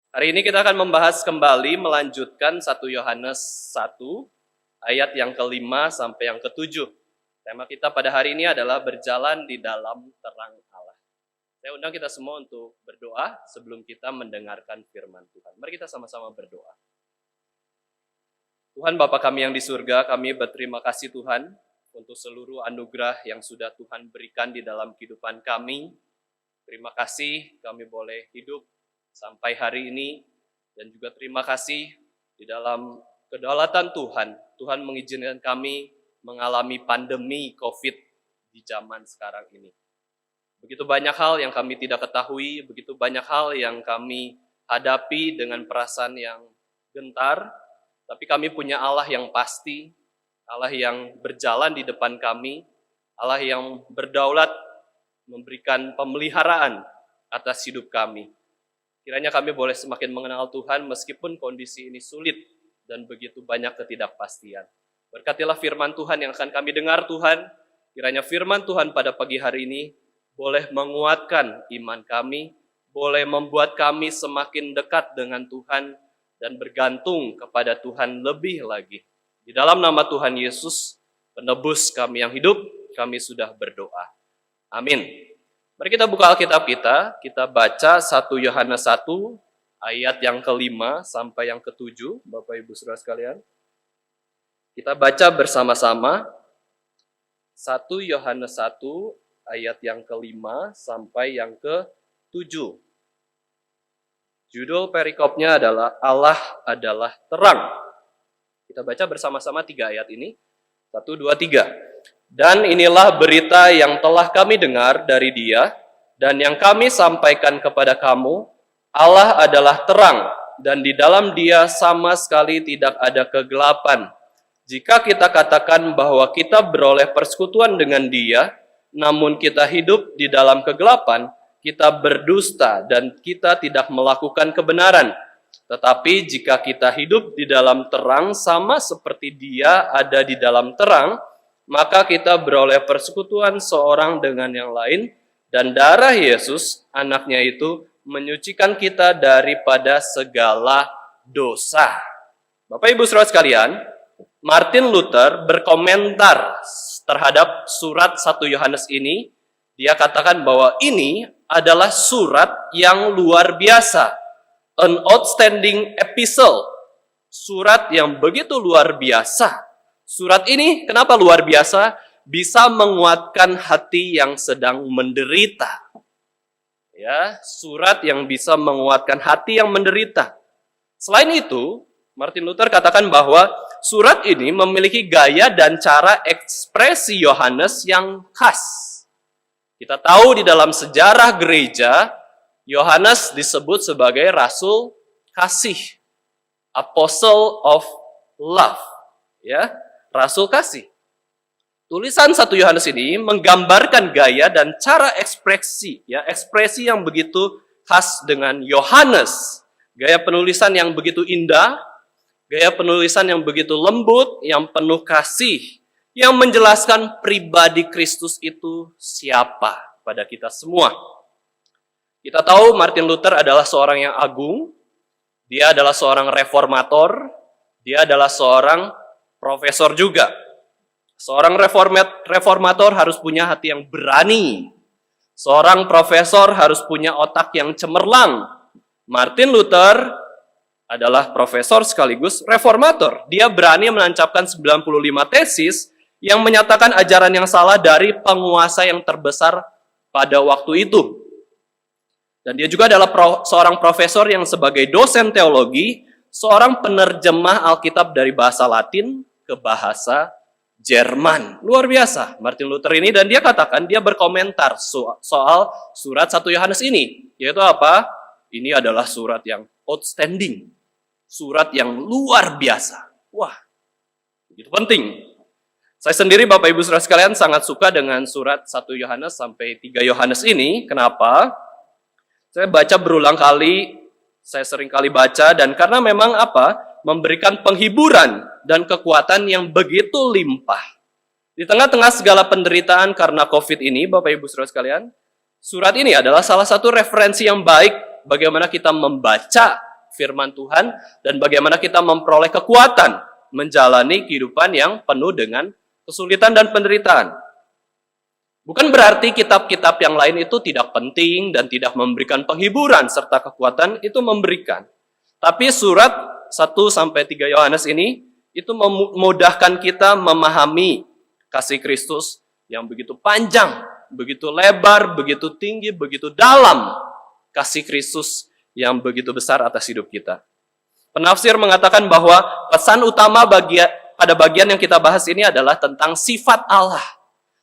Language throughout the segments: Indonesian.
Hari ini kita akan membahas kembali melanjutkan 1 Yohanes 1 ayat yang ke-5 sampai yang ke-7. Tema kita pada hari ini adalah berjalan di dalam terang Allah. Saya undang kita semua untuk berdoa sebelum kita mendengarkan firman Tuhan. Mari kita sama-sama berdoa. Tuhan Bapa kami yang di surga, kami berterima kasih Tuhan untuk seluruh anugerah yang sudah Tuhan berikan di dalam kehidupan kami. Terima kasih kami boleh hidup sampai hari ini, dan juga terima kasih di dalam kedaulatan Tuhan. Tuhan mengizinkan kami mengalami pandemi COVID di zaman sekarang ini. Begitu banyak hal yang kami tidak ketahui, begitu banyak hal yang kami hadapi dengan perasaan yang gentar, tapi kami punya Allah yang pasti, Allah yang berjalan di depan kami, Allah yang berdaulat memberikan pemeliharaan atas hidup kami. Kiranya kami boleh semakin mengenal Tuhan meskipun kondisi ini sulit dan begitu banyak ketidakpastian. Berkatilah firman Tuhan yang akan kami dengar Tuhan. Kiranya firman Tuhan pada pagi hari ini boleh menguatkan iman kami, boleh membuat kami semakin dekat dengan Tuhan dan bergantung kepada Tuhan lebih lagi. Di dalam nama Tuhan Yesus, penebus kami yang hidup, kami sudah berdoa. Amin. Mari kita buka Alkitab kita baca 1 Yohanes 1 ayat yang ke-5 sampai yang ke-7, Bapak Ibu Saudara sekalian. Kita baca bersama-sama 1 Yohanes 1 ayat yang ke-5 sampai yang ke-7. Judul perikopnya adalah Allah adalah terang. Kita baca bersama-sama 3 ayat ini. 1, 2, 3. Dan inilah berita yang telah kami dengar dari Dia, dan yang kami sampaikan kepada kamu, Allah adalah terang, dan di dalam Dia sama sekali tidak ada kegelapan. Jika kita katakan bahwa kita beroleh persekutuan dengan Dia, namun kita hidup di dalam kegelapan, kita berdusta dan kita tidak melakukan kebenaran. Tetapi jika kita hidup di dalam terang sama seperti Dia ada di dalam terang, maka kita beroleh persekutuan seorang dengan yang lain, dan darah Yesus, anaknya itu, menyucikan kita daripada segala dosa. Bapak Ibu Saudara sekalian, Martin Luther berkomentar terhadap surat 1 Yohanes ini. Dia katakan bahwa ini adalah surat yang luar biasa. An outstanding epistle. Surat yang begitu luar biasa. Surat ini kenapa luar biasa? Bisa menguatkan hati yang sedang menderita. Ya, surat yang bisa menguatkan hati yang menderita. Selain itu, Martin Luther katakan bahwa surat ini memiliki gaya dan cara ekspresi Yohanes yang khas. Kita tahu di dalam sejarah gereja, Yohanes disebut sebagai rasul kasih, apostle of love, ya. Rasul kasih. Tulisan 1 Yohanes ini menggambarkan gaya dan cara ekspresi, ya, ekspresi yang begitu khas dengan Yohanes. Gaya penulisan yang begitu indah, gaya penulisan yang begitu lembut, yang penuh kasih, yang menjelaskan pribadi Kristus itu siapa pada kita semua. Kita tahu Martin Luther adalah seorang yang agung, dia adalah seorang reformator, dia adalah seorang profesor juga. Seorang reformator harus punya hati yang berani. Seorang profesor harus punya otak yang cemerlang. Martin Luther adalah profesor sekaligus reformator. Dia berani menancapkan 95 tesis yang menyatakan ajaran yang salah dari penguasa yang terbesar pada waktu itu. Dan dia juga adalah seorang profesor yang sebagai dosen teologi, seorang penerjemah Alkitab dari bahasa Latin ke bahasa Jerman. Luar biasa Martin Luther ini, dan dia katakan, dia berkomentar soal surat 1 Yohanes ini, yaitu apa? Ini adalah surat yang outstanding, surat yang luar biasa. Wah, begitu penting. Saya sendiri Bapak Ibu Saudara sekalian sangat suka dengan surat 1 Yohanes sampai 3 Yohanes ini. Kenapa? Saya baca berulang kali, saya sering kali baca, dan karena memang apa? Memberikan penghiburan dan kekuatan yang begitu limpah. Di tengah-tengah segala penderitaan karena COVID ini, Bapak Ibu Saudara sekalian, surat ini adalah salah satu referensi yang baik bagaimana kita membaca firman Tuhan dan bagaimana kita memperoleh kekuatan menjalani kehidupan yang penuh dengan kesulitan dan penderitaan. Bukan berarti kitab-kitab yang lain itu tidak penting dan tidak memberikan penghiburan serta kekuatan, itu memberikan. Tapi surat 1-3 Yohanes ini itu memudahkan kita memahami kasih Kristus yang begitu panjang, begitu lebar, begitu tinggi, begitu dalam kasih Kristus yang begitu besar atas hidup kita. Penafsir mengatakan bahwa pesan utama pada bagian yang kita bahas ini adalah tentang sifat Allah.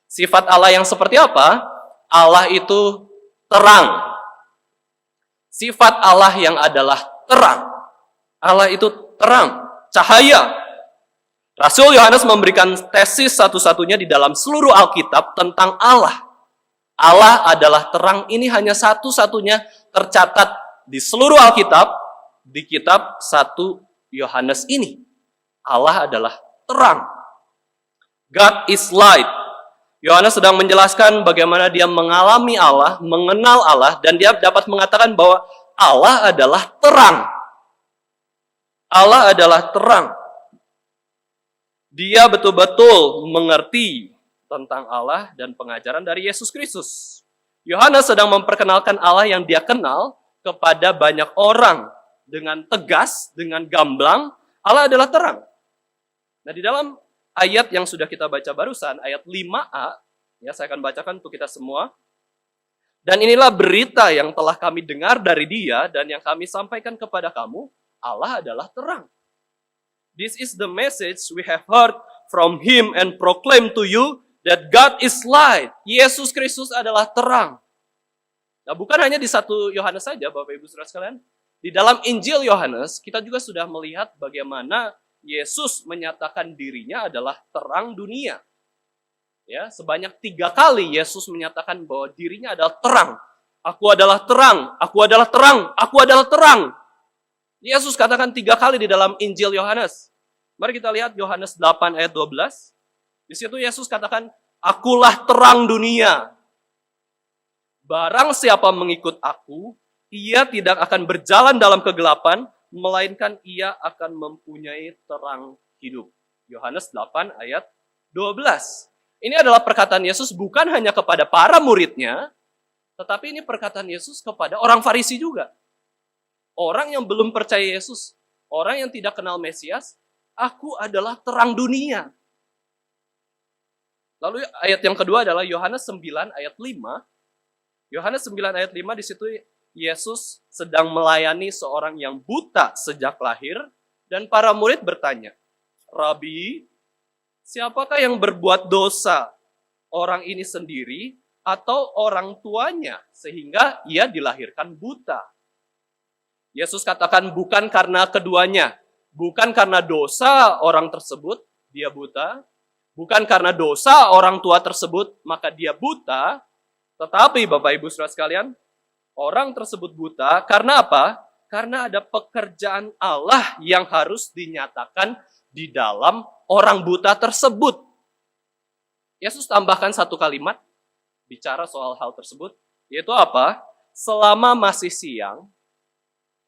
Sifat Allah yang seperti apa? Allah itu terang. Sifat Allah yang adalah terang. Allah itu terang, cahaya. Rasul Yohanes memberikan tesis satu-satunya di dalam seluruh Alkitab tentang Allah. Allah adalah terang, ini hanya satu-satunya tercatat di seluruh Alkitab, di kitab 1 Yohanes ini. Allah adalah terang. God is light. Yohanes sedang menjelaskan bagaimana dia mengalami Allah, mengenal Allah, dan dia dapat mengatakan bahwa Allah adalah terang. Allah adalah terang. Dia betul-betul mengerti tentang Allah dan pengajaran dari Yesus Kristus. Yohanes sedang memperkenalkan Allah yang dia kenal kepada banyak orang dengan tegas, dengan gamblang. Allah adalah terang. Nah, di dalam ayat yang sudah kita baca barusan, ayat 5a, ya saya akan bacakan untuk kita semua. Dan inilah berita yang telah kami dengar dari Dia dan yang kami sampaikan kepada kamu, Allah adalah terang. This is the message we have heard from Him and proclaim to you that God is light. Yesus Kristus adalah terang. Nah, bukan hanya di 1 Yohanes saja, Bapak Ibu Saudara sekalian. Di dalam Injil Yohanes, kita juga sudah melihat bagaimana Yesus menyatakan dirinya adalah terang dunia. Ya, sebanyak 3 kali Yesus menyatakan bahwa dirinya adalah terang. Aku adalah terang, aku adalah terang, aku adalah terang. Yesus katakan 3 kali di dalam Injil Yohanes. Mari kita lihat Yohanes 8 ayat 12. Di situ Yesus katakan, akulah terang dunia. Barang siapa mengikut aku, ia tidak akan berjalan dalam kegelapan, melainkan ia akan mempunyai terang hidup. Yohanes 8 ayat 12. Ini adalah perkataan Yesus bukan hanya kepada para muridnya, tetapi ini perkataan Yesus kepada orang Farisi juga. Orang yang belum percaya Yesus, orang yang tidak kenal Mesias, aku adalah terang dunia. Lalu ayat yang kedua adalah Yohanes 9 ayat 5. Yohanes 9 ayat 5 di situ Yesus sedang melayani seorang yang buta sejak lahir dan para murid bertanya, Rabi, siapakah yang berbuat dosa? Orang ini sendiri atau orang tuanya sehingga ia dilahirkan buta? Yesus katakan bukan karena keduanya, bukan karena dosa orang tersebut dia buta, bukan karena dosa orang tua tersebut maka dia buta, tetapi Bapak Ibu Saudara sekalian, orang tersebut buta karena apa? Karena ada pekerjaan Allah yang harus dinyatakan di dalam orang buta tersebut. Yesus tambahkan satu kalimat bicara soal hal tersebut, yaitu apa? Selama masih siang,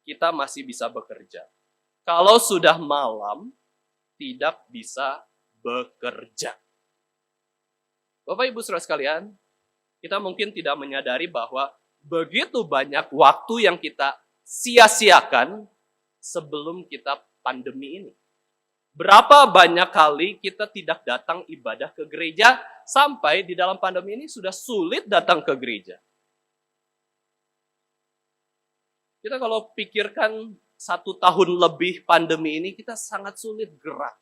kita masih bisa bekerja. Kalau sudah malam, tidak bisa bekerja. Bapak Ibu Saudara sekalian, kita mungkin tidak menyadari bahwa begitu banyak waktu yang kita sia-siakan sebelum kita pandemi ini. Berapa banyak kali kita tidak datang ibadah ke gereja sampai di dalam pandemi ini sudah sulit datang ke gereja. Kita kalau pikirkan 1 tahun lebih pandemi ini, kita sangat sulit gerak.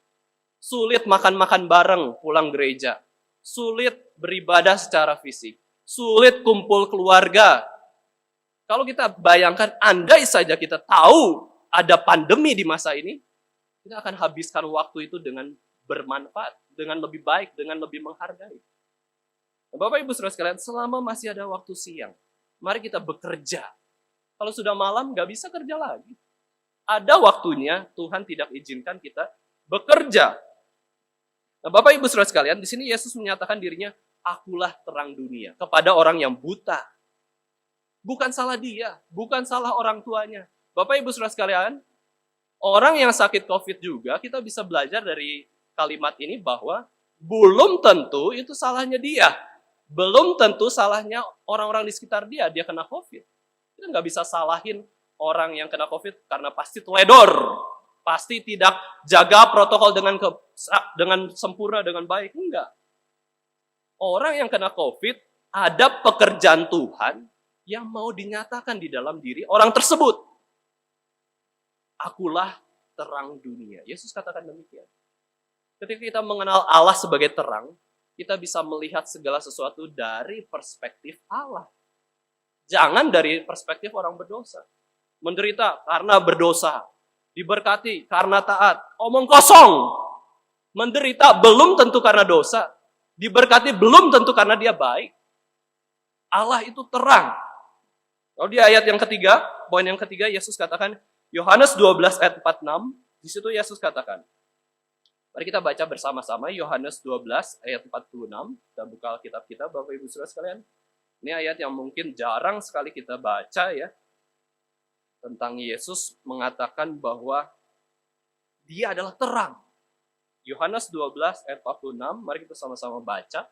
Sulit makan-makan bareng pulang gereja. Sulit beribadah secara fisik. Sulit kumpul keluarga. Kalau kita bayangkan, andai saja kita tahu ada pandemi di masa ini, kita akan habiskan waktu itu dengan bermanfaat, dengan lebih baik, dengan lebih menghargai. Bapak Ibu Saudara sekalian, selama masih ada waktu siang, mari kita bekerja. Kalau sudah malam, nggak bisa kerja lagi. Ada waktunya, Tuhan tidak izinkan kita bekerja. Nah, Bapak Ibu Saudara sekalian, di sini Yesus menyatakan dirinya, akulah terang dunia, kepada orang yang buta. Bukan salah dia, bukan salah orang tuanya, Bapak Ibu Saudara sekalian, orang yang sakit COVID juga, kita bisa belajar dari kalimat ini bahwa belum tentu itu salahnya dia. Belum tentu salahnya orang-orang di sekitar dia kena COVID. Kita nggak bisa salahin orang yang kena COVID karena pasti teledor. Pasti tidak jaga protokol dengan sempurna, dengan baik. Enggak. Orang yang kena COVID, ada pekerjaan Tuhan yang mau dinyatakan di dalam diri orang tersebut. Akulah terang dunia. Yesus katakan demikian. Ketika kita mengenal Allah sebagai terang, kita bisa melihat segala sesuatu dari perspektif Allah. Jangan dari perspektif orang berdosa. Menderita karena berdosa. Diberkati karena taat. Omong kosong. Menderita belum tentu karena dosa. Diberkati belum tentu karena dia baik. Allah itu terang. Kalau di ayat yang ketiga, poin yang ketiga, Yesus katakan, Yohanes 12 ayat 46, di situ Yesus katakan. Mari kita baca bersama-sama Yohanes 12 ayat 46. Kita buka Alkitab kita, Bapak Ibu Saudara sekalian. Ini ayat yang mungkin jarang sekali kita baca ya. Tentang Yesus mengatakan bahwa dia adalah terang. Yohanes 12 ayat 46, mari kita sama-sama baca.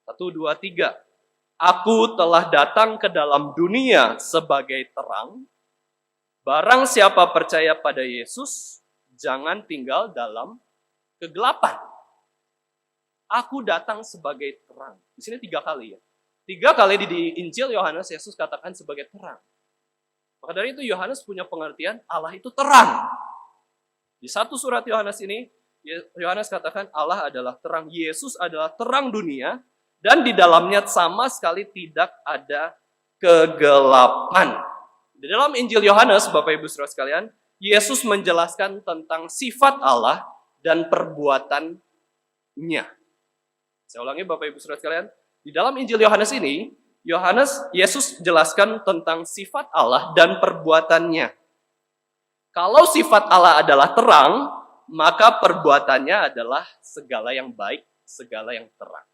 1, 2, 3. Aku telah datang ke dalam dunia sebagai terang. Barang siapa percaya pada Yesus, jangan tinggal dalam kegelapan. Aku datang sebagai terang. Di sini 3 kali ya. 3 kali di Injil Yohanes, Yesus katakan sebagai terang. Maka dari itu Yohanes punya pengertian Allah itu terang. Di 1 surat Yohanes ini, Yohanes katakan Allah adalah terang. Yesus adalah terang dunia. Dan di dalamnya sama sekali tidak ada kegelapan. Di dalam Injil Yohanes, Bapak Ibu Saudara sekalian, Yesus menjelaskan tentang sifat Allah dan perbuatannya. Saya ulangi Bapak Ibu Saudara sekalian, di dalam Injil Yohanes ini, Yesus jelaskan tentang sifat Allah dan perbuatannya. Kalau sifat Allah adalah terang, maka perbuatannya adalah segala yang baik, segala yang terang.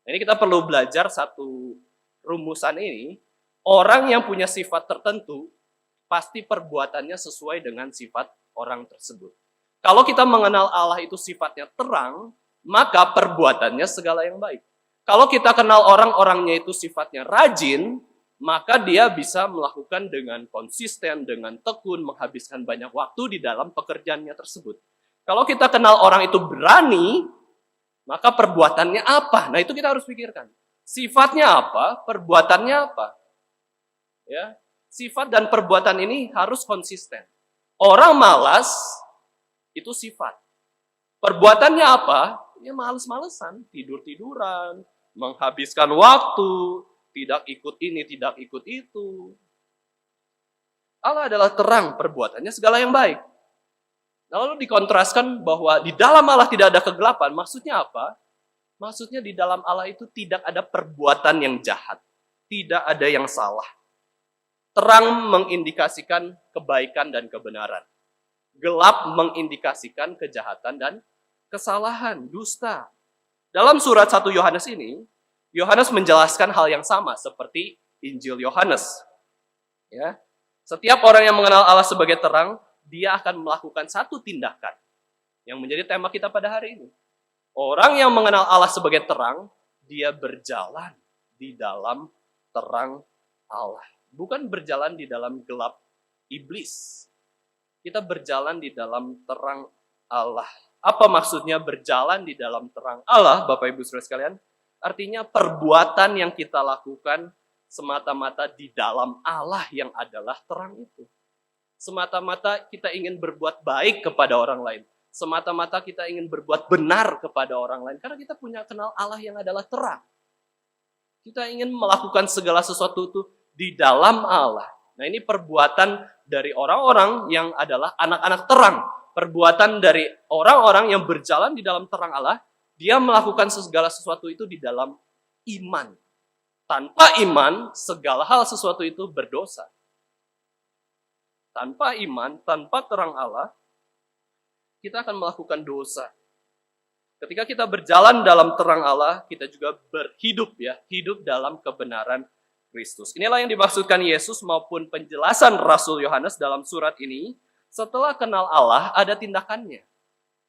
Ini kita perlu belajar satu rumusan ini. Orang yang punya sifat tertentu, pasti perbuatannya sesuai dengan sifat orang tersebut. Kalau kita mengenal Allah itu sifatnya terang, maka perbuatannya segala yang baik. Kalau kita kenal orang-orangnya itu sifatnya rajin, maka dia bisa melakukan dengan konsisten, dengan tekun, menghabiskan banyak waktu di dalam pekerjaannya tersebut. Kalau kita kenal orang itu berani, maka perbuatannya apa? Nah itu kita harus pikirkan. Sifatnya apa? Perbuatannya apa? Ya, sifat dan perbuatan ini harus konsisten. Orang malas itu sifat. Perbuatannya apa? Ya males-malesan, tidur-tiduran, menghabiskan waktu, tidak ikut ini, tidak ikut itu. Allah adalah terang, perbuatannya segala yang baik. Lalu dikontraskan bahwa di dalam Allah tidak ada kegelapan. Maksudnya apa? Maksudnya di dalam Allah itu tidak ada perbuatan yang jahat. Tidak ada yang salah. Terang mengindikasikan kebaikan dan kebenaran. Gelap mengindikasikan kejahatan dan kesalahan, dusta. Dalam surat 1 Yohanes ini, Yohanes menjelaskan hal yang sama seperti Injil Yohanes. Ya. Setiap orang yang mengenal Allah sebagai terang, dia akan melakukan satu tindakan yang menjadi tema kita pada hari ini. Orang yang mengenal Allah sebagai terang, dia berjalan di dalam terang Allah. Bukan berjalan di dalam gelap iblis. Kita berjalan di dalam terang Allah. Apa maksudnya berjalan di dalam terang Allah, Bapak Ibu Saudara sekalian? Artinya perbuatan yang kita lakukan semata-mata di dalam Allah yang adalah terang itu. Semata-mata kita ingin berbuat baik kepada orang lain. Semata-mata kita ingin berbuat benar kepada orang lain. Karena kita punya kenal Allah yang adalah terang. Kita ingin melakukan segala sesuatu itu di dalam Allah. Nah ini perbuatan dari orang-orang yang adalah anak-anak terang. Perbuatan dari orang-orang yang berjalan di dalam terang Allah. Dia melakukan segala sesuatu itu di dalam iman. Tanpa iman, segala hal sesuatu itu berdosa. Tanpa iman, tanpa terang Allah, kita akan melakukan dosa. Ketika kita berjalan dalam terang Allah, kita juga berhidup ya, hidup dalam kebenaran Kristus. Inilah yang dimaksudkan Yesus maupun penjelasan Rasul Yohanes dalam surat ini. Setelah kenal Allah, ada tindakannya.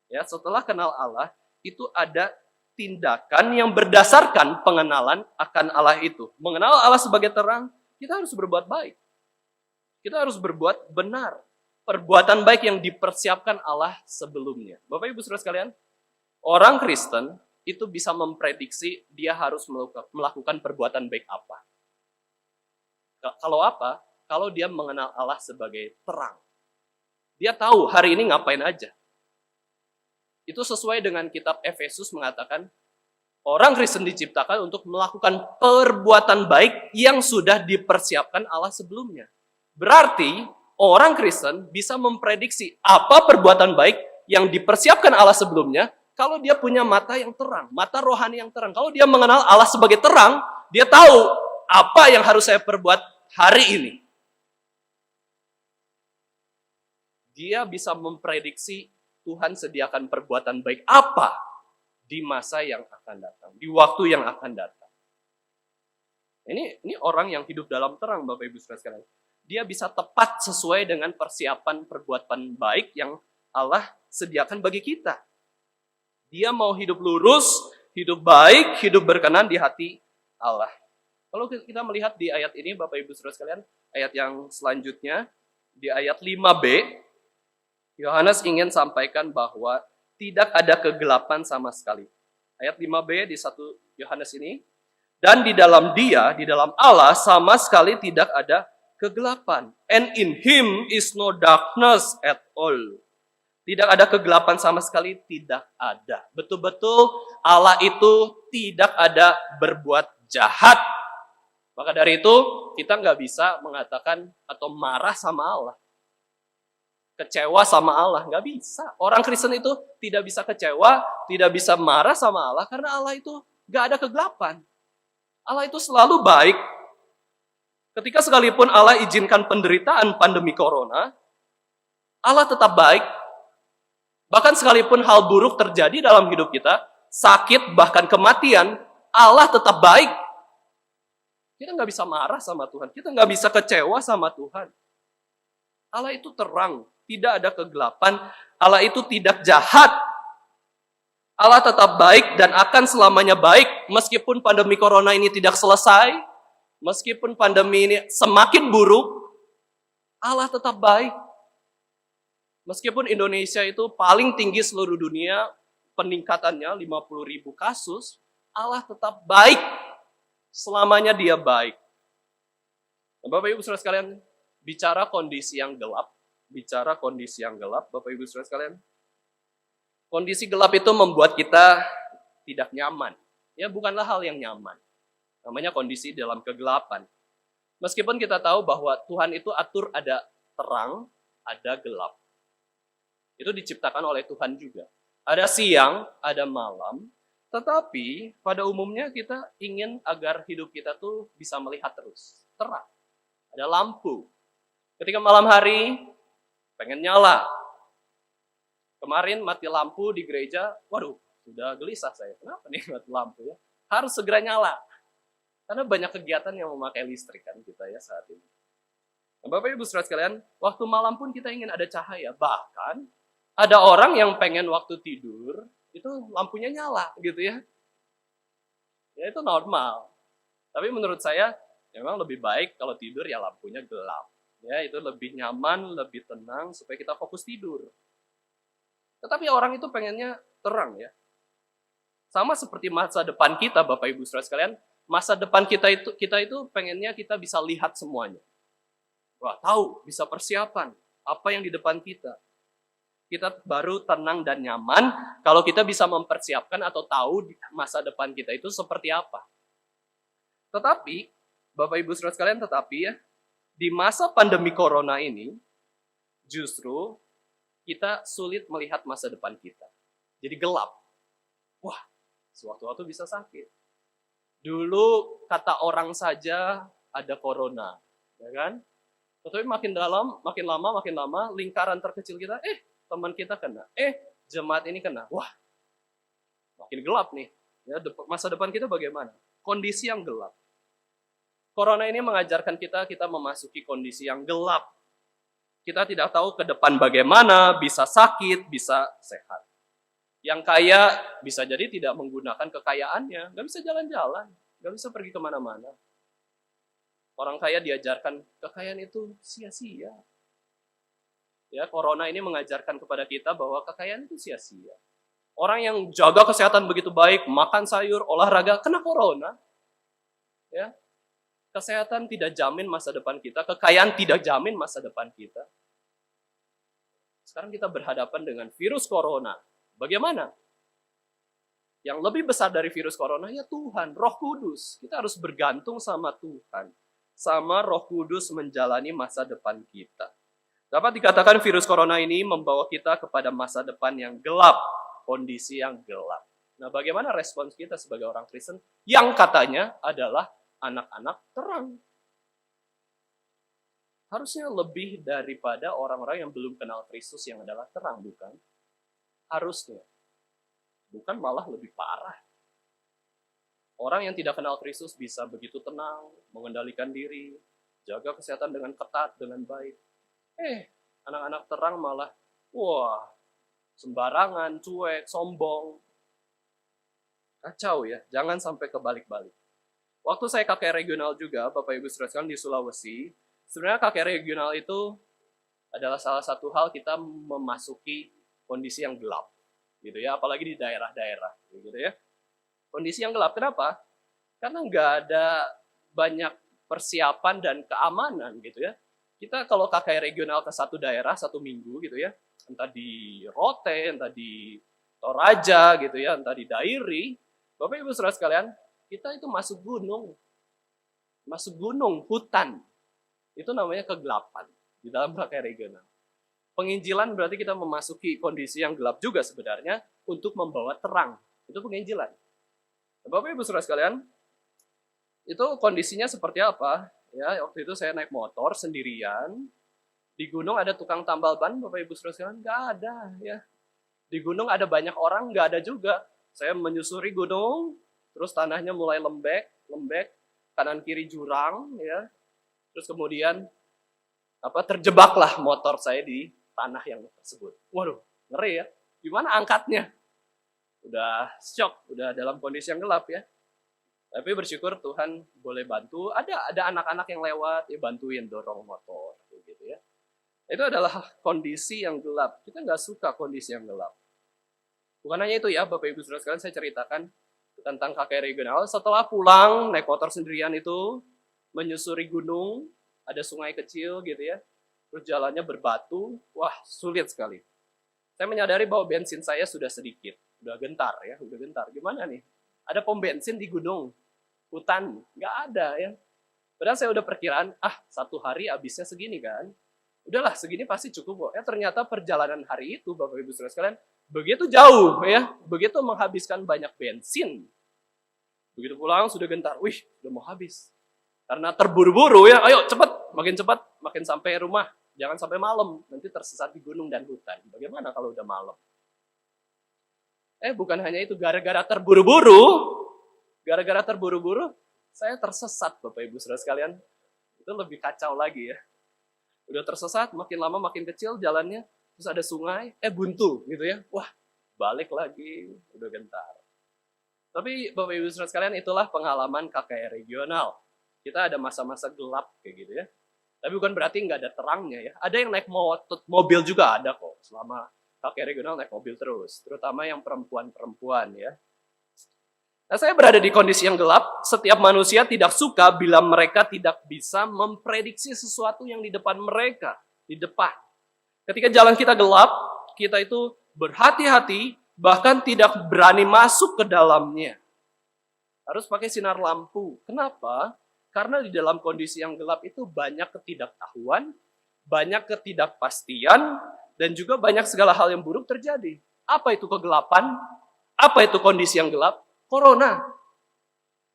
Ya, setelah kenal Allah, itu ada tindakan yang berdasarkan pengenalan akan Allah itu. Mengenal Allah sebagai terang, kita harus berbuat baik. Kita harus berbuat benar. Perbuatan baik yang dipersiapkan Allah sebelumnya. Bapak Ibu Saudara sekalian, orang Kristen itu bisa memprediksi dia harus melakukan perbuatan baik apa. Kalau apa? Kalau dia mengenal Allah sebagai terang. Dia tahu hari ini ngapain aja. Itu sesuai dengan kitab Efesus mengatakan, orang Kristen diciptakan untuk melakukan perbuatan baik yang sudah dipersiapkan Allah sebelumnya. Berarti, orang Kristen bisa memprediksi apa perbuatan baik yang dipersiapkan Allah sebelumnya kalau dia punya mata yang terang, mata rohani yang terang. Kalau dia mengenal Allah sebagai terang, dia tahu apa yang harus saya perbuat hari ini. Dia bisa memprediksi Tuhan sediakan perbuatan baik apa di masa yang akan datang, di waktu yang akan datang. Ini orang yang hidup dalam terang, Bapak Ibu Saudara sekalian. Dia bisa tepat sesuai dengan persiapan perbuatan baik yang Allah sediakan bagi kita. Dia mau hidup lurus, hidup baik, hidup berkenan di hati Allah. Kalau kita melihat di ayat ini, Bapak Ibu Saudara sekalian, ayat yang selanjutnya, di ayat 5b, Yohanes ingin sampaikan bahwa tidak ada kegelapan sama sekali. Ayat 5b di 1 Yohanes ini, dan di dalam dia, di dalam Allah, sama sekali tidak ada kegelapan. And in him is no darkness at all. Tidak ada kegelapan sama sekali, tidak ada. Betul-betul Allah itu tidak ada berbuat jahat. Maka dari itu, kita nggak bisa mengatakan atau marah sama Allah. Kecewa sama Allah, nggak bisa. Orang Kristen itu tidak bisa kecewa, tidak bisa marah sama Allah, karena Allah itu nggak ada kegelapan. Allah itu selalu baik. Ketika sekalipun Allah izinkan penderitaan pandemi corona, Allah tetap baik. Bahkan sekalipun hal buruk terjadi dalam hidup kita, sakit, bahkan kematian, Allah tetap baik. Kita nggak bisa marah sama Tuhan. Kita nggak bisa kecewa sama Tuhan. Allah itu terang. Tidak ada kegelapan. Allah itu tidak jahat. Allah tetap baik dan akan selamanya baik. Meskipun pandemi corona ini tidak selesai. Meskipun pandemi ini semakin buruk. Allah tetap baik. Meskipun Indonesia itu paling tinggi seluruh dunia. Peningkatannya 50.000 kasus. Allah tetap baik. Selamanya dia baik. Nah, Bapak Ibu Saudara sekalian, bicara kondisi yang gelap, Bapak Ibu Saudara sekalian, kondisi gelap itu membuat kita tidak nyaman. Ya, bukanlah hal yang nyaman. Namanya kondisi dalam kegelapan. Meskipun kita tahu bahwa Tuhan itu atur ada terang, ada gelap. Itu diciptakan oleh Tuhan juga. Ada siang, ada malam. Tetapi pada umumnya kita ingin agar hidup kita tuh bisa melihat terus. Terang. Ada lampu. Ketika malam hari, pengen nyala. Kemarin mati lampu di gereja, waduh, sudah gelisah saya. Kenapa nih mati lampu ya? Harus segera nyala. Karena banyak kegiatan yang memakai listrik kan kita ya saat ini. Nah, Bapak Ibu Saudara sekalian, waktu malam pun kita ingin ada cahaya. Bahkan ada orang yang pengen waktu tidur, itu lampunya nyala gitu ya. Ya itu normal. Tapi menurut saya memang lebih baik kalau tidur ya lampunya gelap. Ya itu lebih nyaman, lebih tenang supaya kita fokus tidur. Tetapi orang itu pengennya terang ya. Sama seperti masa depan kita Bapak Ibu Saudara sekalian, masa depan kita itu pengennya kita bisa lihat semuanya. Wah, tahu, bisa persiapan apa yang di depan kita. Kita baru tenang dan nyaman kalau kita bisa mempersiapkan atau tahu masa depan kita itu seperti apa. Tetapi, Bapak Ibu Saudara sekalian, ya, di masa pandemi corona ini, justru kita sulit melihat masa depan kita. Jadi gelap. Wah, sewaktu-waktu bisa sakit. Dulu kata orang saja ada corona, ya kan? Tetapi makin lama, lingkaran terkecil kita, teman kita kena, jemaat ini kena. Wah, makin gelap nih. Ya, masa depan kita bagaimana? Kondisi yang gelap. Corona ini mengajarkan kita memasuki kondisi yang gelap. Kita tidak tahu ke depan bagaimana, bisa sakit, bisa sehat. Yang kaya bisa jadi tidak menggunakan kekayaannya, nggak bisa jalan-jalan, nggak bisa pergi kemana-mana. Orang kaya diajarkan kekayaan itu sia-sia. Ya, corona ini mengajarkan kepada kita bahwa kekayaan itu sia-sia. Orang yang jaga kesehatan begitu baik, makan sayur, olahraga, kena corona. Ya, kesehatan tidak jamin masa depan kita, kekayaan tidak jamin masa depan kita. Sekarang kita berhadapan dengan virus corona. Bagaimana? Yang lebih besar dari virus corona ya Tuhan, Roh Kudus. Kita harus bergantung sama Tuhan. Sama Roh Kudus menjalani masa depan kita. Dapat dikatakan virus corona ini membawa kita kepada masa depan yang gelap, kondisi yang gelap. Nah, bagaimana respons kita sebagai orang Kristen yang katanya adalah anak-anak terang? Harusnya lebih daripada orang-orang yang belum kenal Kristus yang adalah terang, bukan? Harusnya. Bukan malah lebih parah. Orang yang tidak kenal Kristus bisa begitu tenang, mengendalikan diri, jaga kesehatan dengan ketat, dengan baik. Anak-anak terang malah, wah, sembarangan, cuek, sombong. Kacau ya, jangan sampai kebalik-balik. Waktu saya kakek regional juga, Bapak Ibu saudara di Sulawesi, sebenarnya kakek regional itu adalah salah satu hal kita memasuki kondisi yang gelap, gitu ya, apalagi di daerah-daerah, gitu ya. Kondisi yang gelap, kenapa? Karena nggak ada banyak persiapan dan keamanan, gitu ya. Kita kalau kakek regional ke satu daerah, satu minggu gitu ya, entah di Rote, entah di Toraja gitu ya, entah di Dairi, Bapak Ibu saudara sekalian, kita itu masuk gunung, hutan, itu namanya kegelapan di dalam kakek regional. Penginjilan berarti kita memasuki kondisi yang gelap juga sebenarnya untuk membawa terang, itu penginjilan. Bapak Ibu saudara sekalian, itu kondisinya seperti apa? Ya, waktu itu saya naik motor sendirian. Di gunung ada tukang tambal ban, Bapak Ibu saudara sekalian, nggak ada ya. Di gunung ada banyak orang, nggak ada juga. Saya menyusuri gunung, terus tanahnya mulai lembek, kanan kiri jurang ya. Terus kemudian terjebaklah motor saya di tanah yang tersebut. Waduh, ngeri ya. Gimana angkatnya? Udah shock, udah dalam kondisi yang gelap ya. Tapi bersyukur Tuhan boleh bantu. Ada anak-anak yang lewat, ya bantuin dorong motor, gitu ya. Itu adalah kondisi yang gelap. Kita nggak suka kondisi yang gelap. Bukan hanya itu ya, Bapak Ibu saudara sekalian, saya ceritakan tentang kakek regional. Setelah pulang naik motor sendirian itu, menyusuri gunung, ada sungai kecil gitu ya. Terus jalannya berbatu, wah sulit sekali. Saya menyadari bahwa bensin saya sudah sedikit, udah gentar ya, udah gentar. Gimana nih? Ada pom bensin di gunung, hutan, nggak ada ya. Padahal saya udah perkiraan, satu hari habisnya segini kan. Udahlah, segini pasti cukup kok. Ya ternyata perjalanan hari itu, Bapak Ibu saudara sekalian, begitu jauh ya, begitu menghabiskan banyak bensin. Begitu pulang sudah gentar, wih, udah mau habis. Karena terburu-buru ya, ayo cepat, makin sampai rumah. Jangan sampai malam, nanti tersesat di gunung dan hutan. Bagaimana kalau udah malam? Bukan hanya itu, gara-gara terburu-buru, saya tersesat, Bapak Ibu saudara sekalian. Itu lebih kacau lagi ya. Udah tersesat, makin lama makin kecil jalannya, terus ada sungai, buntu gitu ya. Wah, balik lagi, udah gentar. Tapi Bapak Ibu saudara sekalian, itulah pengalaman KKR regional. Kita ada masa-masa gelap kayak gitu ya. Tapi bukan berarti nggak ada terangnya ya. Ada yang naik mobil juga ada kok. Selama KKR regional naik mobil terus. Terutama yang perempuan-perempuan ya. Nah, saya berada di kondisi yang gelap. Setiap manusia tidak suka bila mereka tidak bisa memprediksi sesuatu yang di depan mereka. Di depan. Ketika jalan kita gelap, kita itu berhati-hati, bahkan tidak berani masuk ke dalamnya. Harus pakai sinar lampu. Kenapa? Karena di dalam kondisi yang gelap itu banyak ketidaktahuan, banyak ketidakpastian, dan juga banyak segala hal yang buruk terjadi. Apa itu kegelapan? Apa itu kondisi yang gelap? Corona.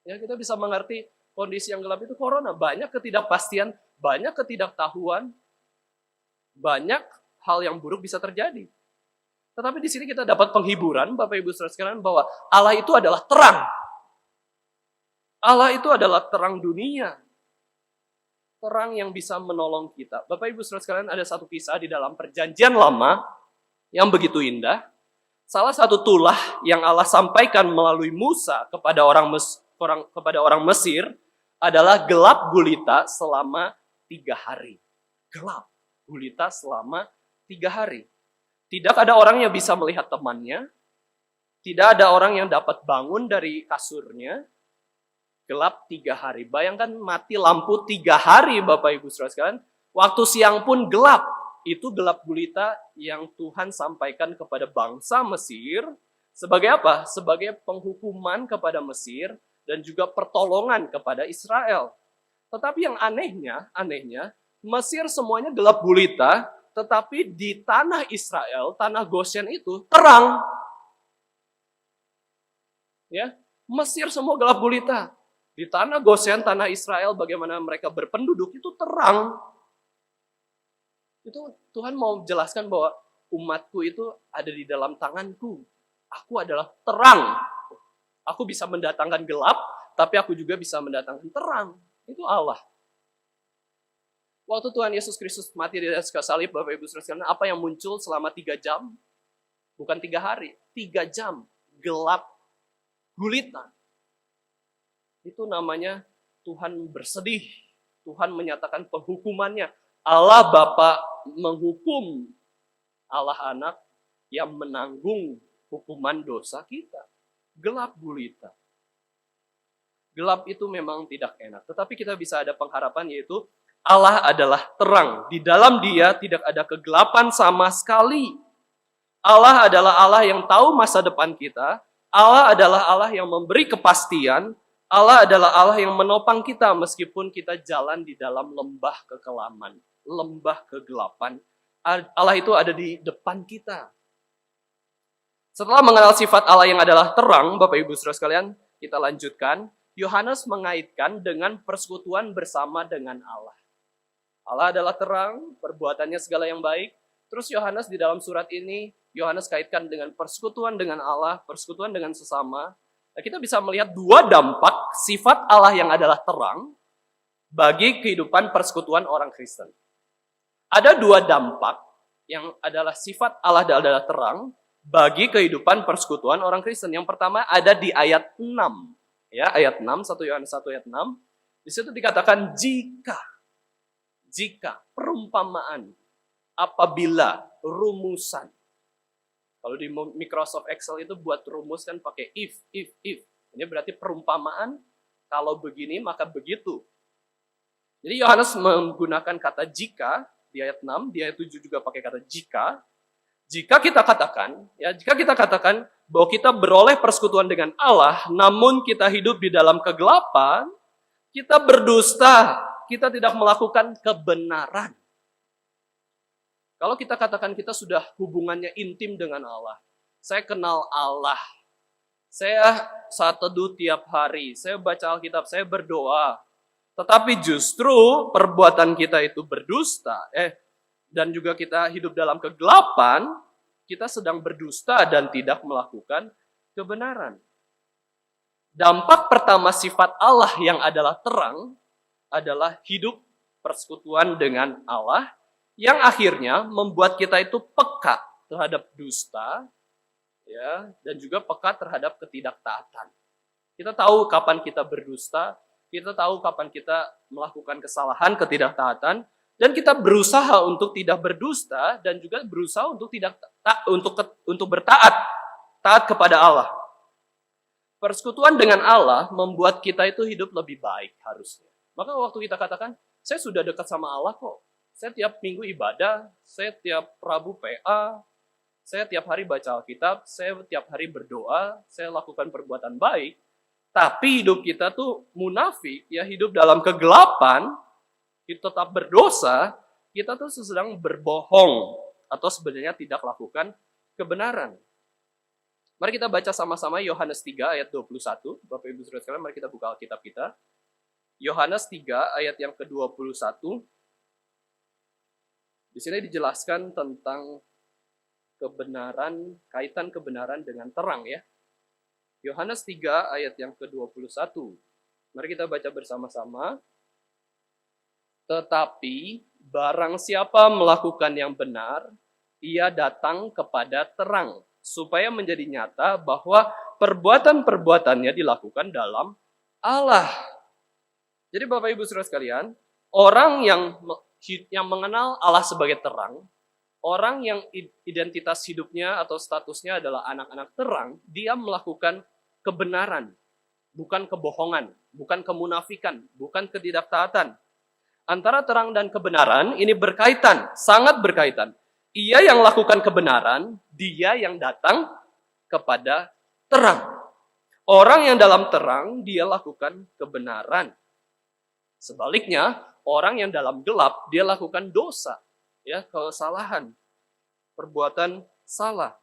Ya, kita bisa mengerti kondisi yang gelap itu corona. Banyak ketidakpastian, banyak ketidaktahuan, banyak hal yang buruk bisa terjadi. Tetapi di sini kita dapat penghiburan, Bapak Ibu saudara sekalian, bahwa Allah itu adalah terang. Allah itu adalah terang dunia. terang yang bisa menolong kita. Bapak Ibu Saudara sekalian, ada satu kisah di dalam Perjanjian Lama yang begitu indah. Salah satu tulah yang Allah sampaikan melalui Musa kepada orang Mesir adalah gelap gulita selama 3 hari. Gelap gulita selama 3 hari. Tidak ada orang yang bisa melihat temannya. Tidak ada orang yang dapat bangun dari kasurnya. Gelap 3 hari. Bayangkan mati lampu 3 hari, Bapak Ibu Saudara sekalian. Waktu siang pun gelap. Itu gelap gulita yang Tuhan sampaikan kepada bangsa Mesir. Sebagai apa? Sebagai penghukuman kepada Mesir dan juga pertolongan kepada Israel. Tetapi yang anehnya, Mesir semuanya gelap gulita, tetapi di tanah Israel, tanah Goshen itu terang. Ya, Mesir semua gelap gulita. Di tanah Goshen, tanah Israel, bagaimana mereka berpenduduk itu terang. Itu Tuhan mau jelaskan bahwa umatku itu ada di dalam tanganku. Aku adalah terang. Aku bisa mendatangkan gelap, tapi aku juga bisa mendatangkan terang. Itu Allah. Waktu Tuhan Yesus Kristus mati di atas kayu salib, Bapak Ibu Saudara, apa yang muncul selama 3 jam? Bukan 3 hari, 3 jam. Gelap gulita. Itu namanya Tuhan bersedih. Tuhan menyatakan penghukumannya. Allah Bapa menghukum Allah Anak yang menanggung hukuman dosa kita. Gelap gulita. Gelap itu memang tidak enak. Tetapi kita bisa ada pengharapan, yaitu Allah adalah terang. Di dalam Dia tidak ada kegelapan sama sekali. Allah adalah Allah yang tahu masa depan kita. Allah adalah Allah yang memberi kepastian. Allah adalah Allah yang menopang kita meskipun kita jalan di dalam lembah kekelaman, lembah kegelapan. Allah itu ada di depan kita. Setelah mengenal sifat Allah yang adalah terang, Bapak Ibu Saudara sekalian, kita lanjutkan. Yohanes mengaitkan dengan persekutuan bersama dengan Allah. Allah adalah terang, perbuatannya segala yang baik. Terus Yohanes di dalam surat ini, Yohanes kaitkan dengan persekutuan dengan Allah, persekutuan dengan sesama. Nah, kita bisa melihat 2 dampak sifat Allah yang adalah terang bagi kehidupan persekutuan orang Kristen. Ada 2 dampak yang adalah sifat Allah adalah terang bagi kehidupan persekutuan orang Kristen. Yang pertama ada di ayat 6. Ya, ayat 6, 1 Yohanes 1 ayat 6. Di situ dikatakan jika, perumpamaan, apabila, rumusan. Kalau di Microsoft Excel itu buat rumus kan pakai if. Ini berarti perumpamaan, kalau begini maka begitu. Jadi Yohanes menggunakan kata jika di ayat 6, di ayat 7 juga pakai kata jika. Jika kita katakan bahwa kita beroleh persekutuan dengan Allah, namun kita hidup di dalam kegelapan, kita berdusta, kita tidak melakukan kebenaran. Kalau kita katakan kita sudah hubungannya intim dengan Allah, saya kenal Allah, saya saat teduh tiap hari, saya baca Alkitab, saya berdoa, tetapi justru perbuatan kita itu berdusta, dan juga kita hidup dalam kegelapan, kita sedang berdusta dan tidak melakukan kebenaran. Dampak pertama sifat Allah yang adalah terang adalah hidup persekutuan dengan Allah, yang akhirnya membuat kita itu peka terhadap dusta, ya, dan juga peka terhadap ketidaktaatan. Kita tahu kapan kita berdusta, kita tahu kapan kita melakukan kesalahan, ketidaktaatan, dan kita berusaha untuk tidak berdusta dan juga berusaha untuk bertaat, taat kepada Allah. Persekutuan dengan Allah membuat kita itu hidup lebih baik harusnya. Maka waktu kita katakan, saya sudah dekat sama Allah kok. Saya tiap minggu ibadah, saya tiap Rabu PA, saya tiap hari baca Alkitab, saya tiap hari berdoa, saya lakukan perbuatan baik. Tapi hidup kita tuh munafik, ya, hidup dalam kegelapan, kita tetap berdosa, kita tuh sedang berbohong atau sebenarnya tidak lakukan kebenaran. Mari kita baca sama-sama Yohanes 3 ayat 21. Bapak Ibu Saudara sekalian, mari kita buka Alkitab kita. Yohanes 3 ayat yang ke-21. Di sini dijelaskan tentang kebenaran, kaitan kebenaran dengan terang, ya. Yohanes 3 ayat yang ke-21. Mari kita baca bersama-sama. Tetapi barang siapa melakukan yang benar, ia datang kepada terang, supaya menjadi nyata bahwa perbuatan-perbuatannya dilakukan dalam Allah. Jadi Bapak Ibu Saudara sekalian, orang yang mengenal Allah sebagai terang, orang yang identitas hidupnya atau statusnya adalah anak-anak terang, dia melakukan kebenaran, bukan kebohongan, bukan kemunafikan, bukan ketidaktaatan. Antara terang dan kebenaran ini berkaitan, sangat berkaitan. Ia yang lakukan kebenaran, dia yang datang kepada terang. Orang yang dalam terang, dia lakukan kebenaran. Sebaliknya, orang yang dalam gelap, dia lakukan dosa, ya, kesalahan, perbuatan salah.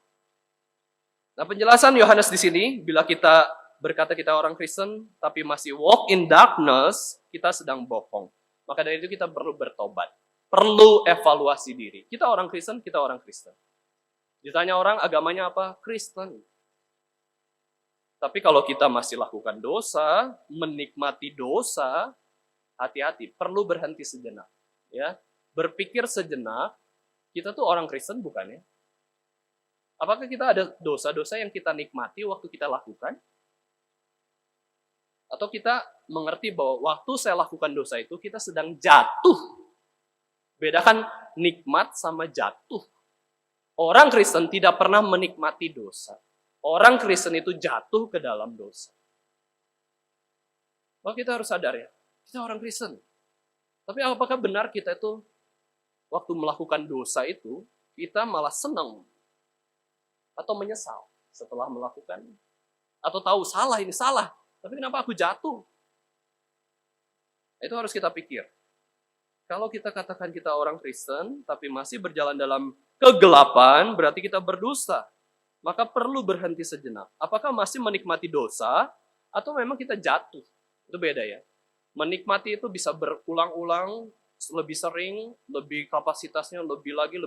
Nah, penjelasan Yohanes di sini, bila kita berkata kita orang Kristen, tapi masih walk in darkness, kita sedang bohong. Maka dari itu kita perlu bertobat. Perlu evaluasi diri. Kita orang Kristen, kita orang Kristen. Ditanya orang agamanya apa? Kristen. Tapi kalau kita masih lakukan dosa, menikmati dosa, hati-hati, perlu berhenti sejenak. Ya, berpikir sejenak, kita tuh orang Kristen bukan ya? Apakah kita ada dosa-dosa yang kita nikmati waktu kita lakukan? Atau kita mengerti bahwa waktu saya lakukan dosa itu, kita sedang jatuh. Bedakan nikmat sama jatuh. Orang Kristen tidak pernah menikmati dosa. Orang Kristen itu jatuh ke dalam dosa. Maka kita harus sadar ya, kita orang Kristen. Tapi apakah benar kita itu, waktu melakukan dosa itu, kita malah senang atau menyesal setelah melakukan, atau tahu salah, ini salah. Tapi kenapa aku jatuh? Itu harus kita pikir. Kalau kita katakan kita orang Kristen, tapi masih berjalan dalam kegelapan, berarti kita berdosa. Maka perlu berhenti sejenak. Apakah masih menikmati dosa, atau memang kita jatuh? Itu beda ya. Menikmati itu bisa berulang-ulang, lebih sering, lebih kapasitasnya, lebih lagi.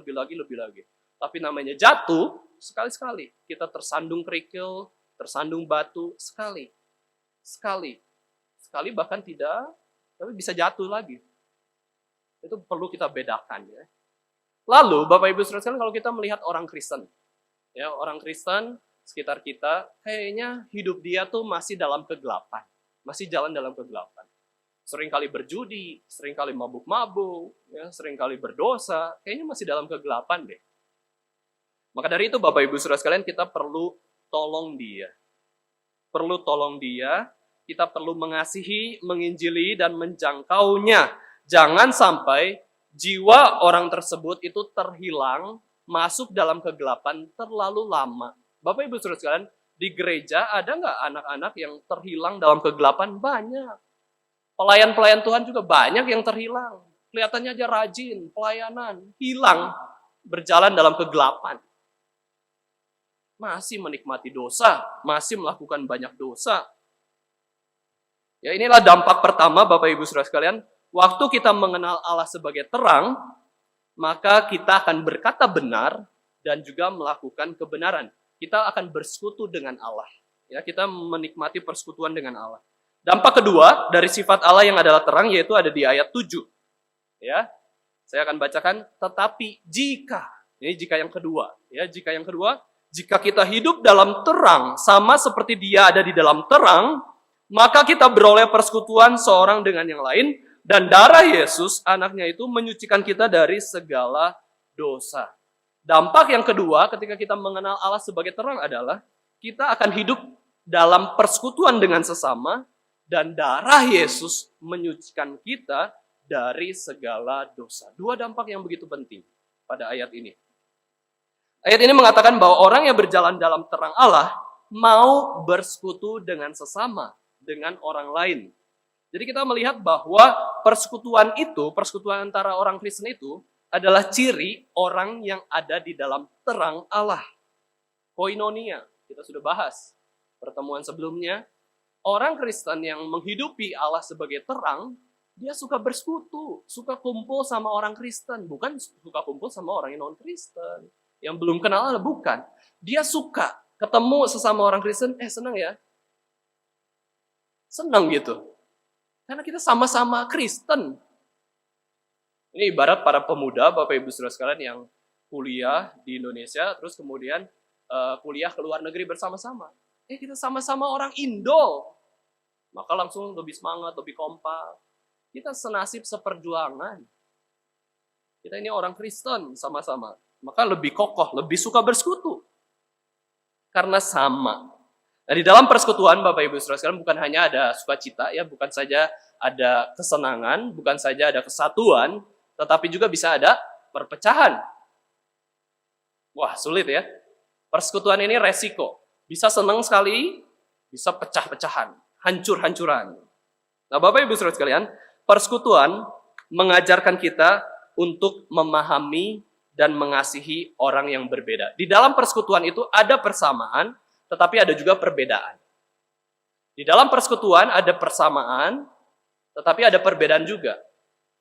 Tapi namanya jatuh, sekali-sekali. Kita tersandung kerikil, tersandung batu, sekali bahkan tidak, tapi bisa jatuh lagi. Itu perlu kita bedakan ya. Lalu Bapak Ibu Saudara sekalian, kalau kita melihat orang Kristen, ya, orang Kristen sekitar kita, kayaknya hidup dia tuh masih dalam kegelapan, masih jalan dalam kegelapan. Seringkali berjudi, seringkali mabuk-mabuk, ya, seringkali berdosa, kayaknya masih dalam kegelapan deh. Maka dari itu Bapak Ibu Saudara sekalian, kita perlu tolong dia. Kita perlu mengasihi, menginjili, dan menjangkaunya. Jangan sampai jiwa orang tersebut itu terhilang, masuk dalam kegelapan terlalu lama. Bapak Ibu Saudara sekalian, di gereja ada nggak anak-anak yang terhilang dalam kegelapan? Banyak. Pelayan-pelayan Tuhan juga banyak yang terhilang. Kelihatannya aja rajin, pelayanan, hilang, berjalan dalam kegelapan. Masih menikmati dosa, masih melakukan banyak dosa. Ya, inilah dampak pertama Bapak Ibu Saudara sekalian, waktu kita mengenal Allah sebagai terang, maka kita akan berkata benar dan juga melakukan kebenaran. Kita akan bersekutu dengan Allah. Ya, kita menikmati persekutuan dengan Allah. Dampak kedua dari sifat Allah yang adalah terang, yaitu ada di ayat 7. Ya, saya akan bacakan, tetapi jika, ini jika yang kedua, ya, jika kita hidup dalam terang, sama seperti dia ada di dalam terang, maka kita beroleh persekutuan seorang dengan yang lain, dan darah Yesus, anaknya itu, menyucikan kita dari segala dosa. Dampak yang kedua ketika kita mengenal Allah sebagai terang adalah, kita akan hidup dalam persekutuan dengan sesama, dan darah Yesus menyucikan kita dari segala dosa. Dua dampak yang begitu penting pada ayat ini. Ayat ini mengatakan bahwa orang yang berjalan dalam terang Allah mau bersekutu dengan sesama, dengan orang lain. Jadi kita melihat bahwa persekutuan antara orang Kristen itu adalah ciri orang yang ada di dalam terang Allah. Koinonia, kita sudah bahas pertemuan sebelumnya. Orang Kristen yang menghidupi Allah sebagai terang, dia suka bersekutu, suka kumpul sama orang Kristen, bukan suka kumpul sama orang yang non-Kristen. Yang belum kenal Allah, bukan. Dia suka ketemu sesama orang Kristen, senang ya. Senang gitu. Karena kita sama-sama Kristen. Ini ibarat para pemuda, Bapak Ibu Saudara sekalian, yang kuliah di Indonesia, terus kemudian kuliah ke luar negeri bersama-sama. Kita sama-sama orang Indo, maka langsung lebih semangat, lebih kompak. Kita senasib seperjuangan. Kita ini orang Kristen sama-sama, maka lebih kokoh, lebih suka bersekutu. Karena sama. Nah, di dalam persekutuan Bapak Ibu Saudara sekalian bukan hanya ada sukacita, ya, bukan saja ada kesenangan, bukan saja ada kesatuan, tetapi juga bisa ada perpecahan. Wah, sulit ya. Persekutuan ini resiko. Bisa senang sekali, bisa pecah-pecahan, hancur-hancuran. Nah, Bapak Ibu Saudara sekalian, persekutuan mengajarkan kita untuk memahami dan mengasihi orang yang berbeda. Di dalam persekutuan itu ada persamaan, tetapi ada juga perbedaan. Di dalam persekutuan ada persamaan, tetapi ada perbedaan juga.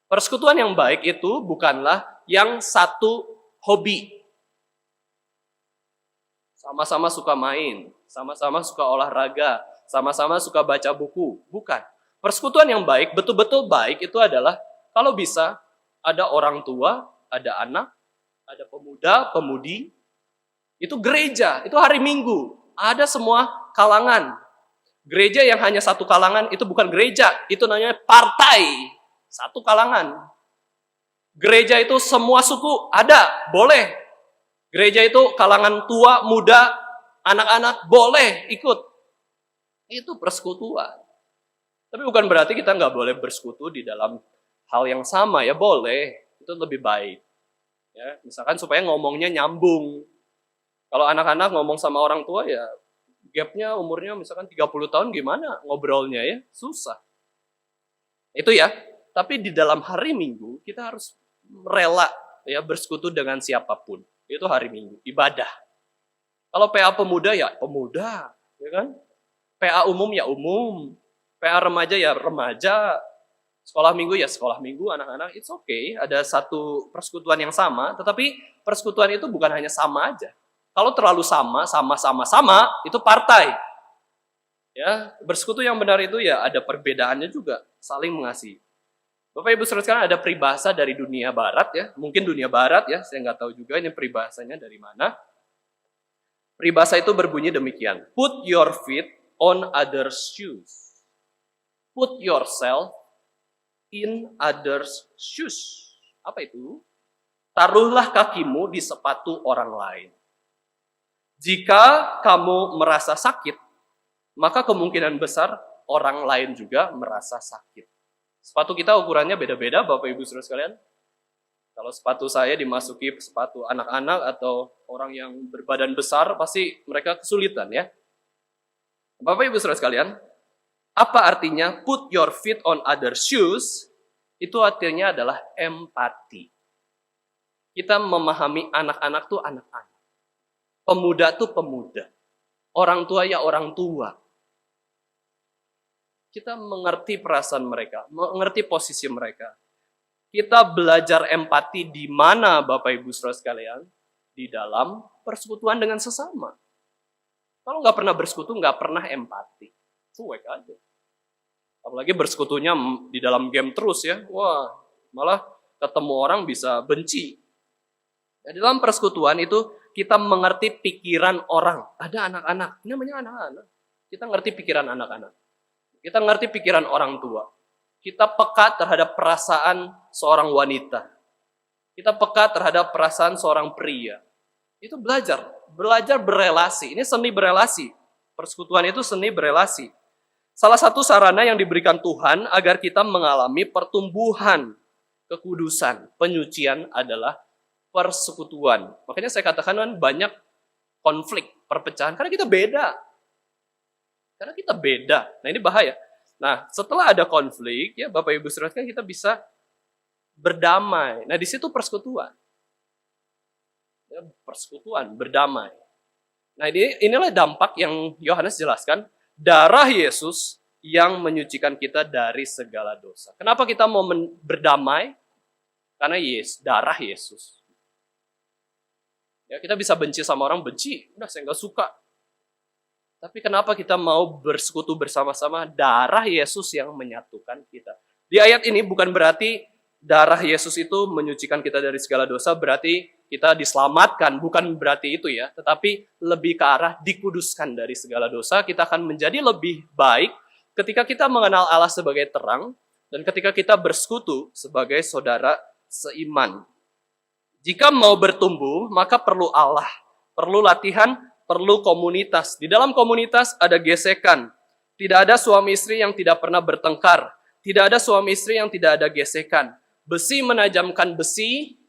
Persekutuan yang baik itu bukanlah yang satu hobi. Sama-sama suka main, sama-sama suka olahraga, sama-sama suka baca buku. Bukan. Persekutuan yang baik, betul-betul baik itu adalah kalau bisa ada orang tua, ada anak, ada pemuda, pemudi. Itu gereja, itu hari Minggu. Ada semua kalangan. Gereja yang hanya satu kalangan itu bukan gereja, itu namanya partai. Satu kalangan. Gereja itu semua suku ada, boleh. Gereja itu kalangan tua, muda, anak-anak boleh ikut. Itu persekutuan. Tapi bukan berarti kita nggak boleh bersekutu di dalam hal yang sama, ya boleh. Itu lebih baik. Ya, misalkan supaya ngomongnya nyambung. Kalau anak-anak ngomong sama orang tua, ya gapnya umurnya misalkan 30 tahun, gimana ngobrolnya ya? Susah. Itu ya. Tapi di dalam hari Minggu, kita harus rela ya bersekutu dengan siapapun. Itu hari Minggu, ibadah. Kalau PA pemuda, ya pemuda. Ya kan? PA umum, ya umum. PA remaja, ya remaja. Sekolah minggu, ya sekolah minggu, anak-anak, it's okay. Ada satu persekutuan yang sama, tetapi persekutuan itu bukan hanya sama aja. Kalau terlalu sama, itu partai. Ya, bersekutu yang benar itu ya ada perbedaannya juga, saling mengasihi. Bapak Ibu saudara sekalian, ada peribahasa dari dunia barat ya, mungkin dunia barat ya, saya nggak tahu juga ini peribahasanya dari mana. Peribahasa itu berbunyi demikian, put your feet on others' shoes. Put yourself in others' shoes. Apa itu? Taruhlah kakimu di sepatu orang lain. Jika kamu merasa sakit, maka kemungkinan besar orang lain juga merasa sakit. Sepatu kita ukurannya beda-beda, Bapak Ibu saudara sekalian. Kalau sepatu saya dimasuki sepatu anak-anak atau orang yang berbadan besar, pasti mereka kesulitan ya. Bapak Ibu saudara sekalian, apa artinya put your feet on other shoes? Itu artinya adalah empati. Kita memahami anak-anak tuh anak-anak. Pemuda tuh pemuda. Orang tua ya orang tua. Kita mengerti perasaan mereka, mengerti posisi mereka. Kita belajar empati di mana Bapak Ibu saudara sekalian? Di dalam persekutuan dengan sesama. Kalau nggak pernah bersekutu, nggak pernah empati. Cuek aja. Apalagi bersekutunya di dalam game terus ya. Wah, malah ketemu orang bisa benci. Ya, di dalam persekutuan itu kita mengerti pikiran orang. Ada anak-anak, ini namanya anak-anak. Kita ngerti pikiran anak-anak. Kita ngerti pikiran orang tua. Kita peka terhadap perasaan seorang wanita. Kita peka terhadap perasaan seorang pria. Itu belajar berelasi. Ini seni berelasi. Persekutuan itu seni berelasi. Salah satu sarana yang diberikan Tuhan agar kita mengalami pertumbuhan, kekudusan, penyucian adalah persekutuan. Makanya saya katakan kan banyak konflik, perpecahan, karena kita beda. Nah ini bahaya. Nah setelah ada konflik, ya Bapak Ibu saudara kita bisa berdamai. Nah di situ persekutuan. Ya, persekutuan, berdamai. Nah inilah dampak yang Yohanes jelaskan. Darah Yesus yang menyucikan kita dari segala dosa. Kenapa kita mau berdamai? Karena darah Yesus. Ya, kita bisa benci sama orang, benci. Udah, saya nggak suka. Tapi kenapa kita mau bersekutu bersama-sama? Darah Yesus yang menyatukan kita. Di ayat ini bukan berarti darah Yesus itu menyucikan kita dari segala dosa, berarti kita diselamatkan, bukan berarti itu ya, tetapi lebih ke arah dikuduskan dari segala dosa. Kita akan menjadi lebih baik ketika kita mengenal Allah sebagai terang, dan ketika kita bersekutu sebagai saudara seiman. Jika mau bertumbuh, maka perlu Allah, perlu latihan, perlu komunitas. Di dalam komunitas ada gesekan. Tidak ada suami istri yang tidak pernah bertengkar. Tidak ada suami istri yang tidak ada gesekan. Besi menajamkan besi,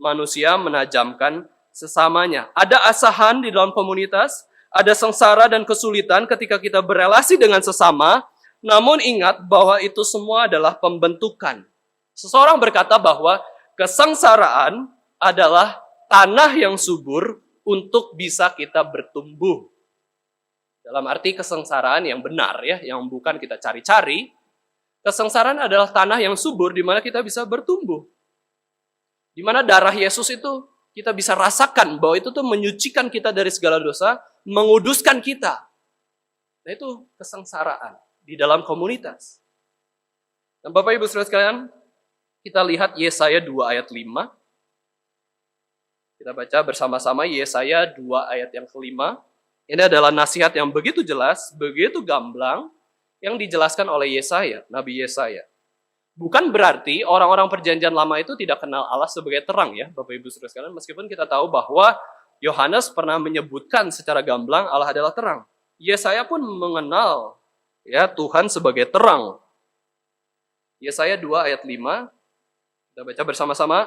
manusia menajamkan sesamanya. Ada asahan di dalam komunitas, ada sengsara dan kesulitan ketika kita berelasi dengan sesama, namun ingat bahwa itu semua adalah pembentukan. Seseorang berkata bahwa kesengsaraan adalah tanah yang subur untuk bisa kita bertumbuh. Dalam arti kesengsaraan yang benar ya, yang bukan kita cari-cari. Kesengsaraan adalah tanah yang subur di mana kita bisa bertumbuh. Di mana darah Yesus itu kita bisa rasakan bahwa itu tuh menyucikan kita dari segala dosa, menguduskan kita. Nah itu kesengsaraan di dalam komunitas. Dan Bapak Ibu Saudara sekalian, kita lihat Yesaya 2 ayat 5. Kita baca bersama-sama Yesaya 2 ayat yang kelima. Ini adalah nasihat yang begitu jelas, begitu gamblang, yang dijelaskan oleh Yesaya, Nabi Yesaya. Bukan berarti orang-orang perjanjian lama itu tidak kenal Allah sebagai terang ya, Bapak Ibu Saudara sekalian, meskipun kita tahu bahwa Yohanes pernah menyebutkan secara gamblang Allah adalah terang. Yesaya pun mengenal ya Tuhan sebagai terang. Yesaya 2 ayat 5, kita baca bersama-sama.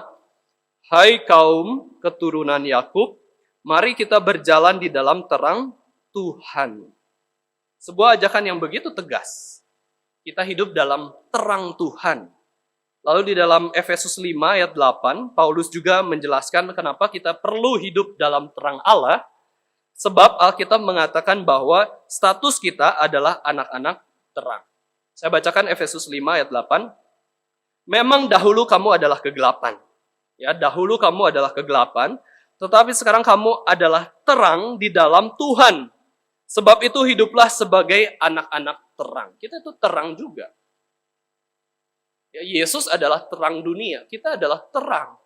Hai kaum keturunan Yakub, mari kita berjalan di dalam terang Tuhan. Sebuah ajakan yang begitu tegas. Kita hidup dalam terang Tuhan. Lalu di dalam Efesus 5 ayat 8, Paulus juga menjelaskan kenapa kita perlu hidup dalam terang Allah. Sebab Alkitab mengatakan bahwa status kita adalah anak-anak terang. Saya bacakan Efesus 5 ayat 8. Memang dahulu kamu adalah kegelapan. Ya, dahulu kamu adalah kegelapan, tetapi sekarang kamu adalah terang di dalam Tuhan. Sebab itu hiduplah sebagai anak-anak terang. Kita itu terang juga. Ya, Yesus adalah terang dunia. Kita adalah terang.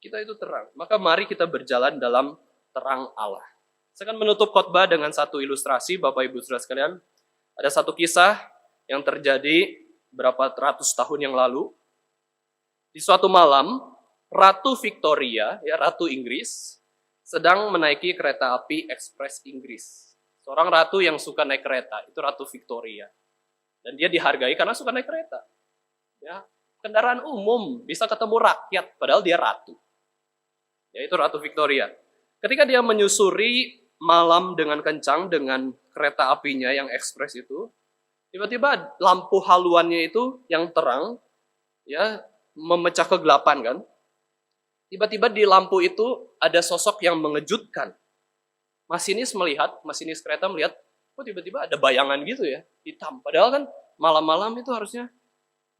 Kita itu terang. Maka mari kita berjalan dalam terang Allah. Saya akan menutup khotbah dengan satu ilustrasi, Bapak Ibu Saudara sekalian. Ada satu kisah yang terjadi berapa ratus tahun yang lalu. Di suatu malam, Ratu Victoria, ya Ratu Inggris, sedang menaiki kereta api ekspres Inggris. Seorang ratu yang suka naik kereta, itu Ratu Victoria. Dan dia dihargai karena suka naik kereta. Ya, kendaraan umum, bisa ketemu rakyat, padahal dia ratu. Yaitu Ratu Victoria. Ketika dia menyusuri malam dengan kencang dengan kereta apinya yang ekspres itu, tiba-tiba lampu haluannya itu yang terang, ya memecah kegelapan kan. Tiba-tiba di lampu itu ada sosok yang mengejutkan. Masinis kereta melihat, kok tiba-tiba ada bayangan gitu ya, hitam. Padahal kan malam-malam itu harusnya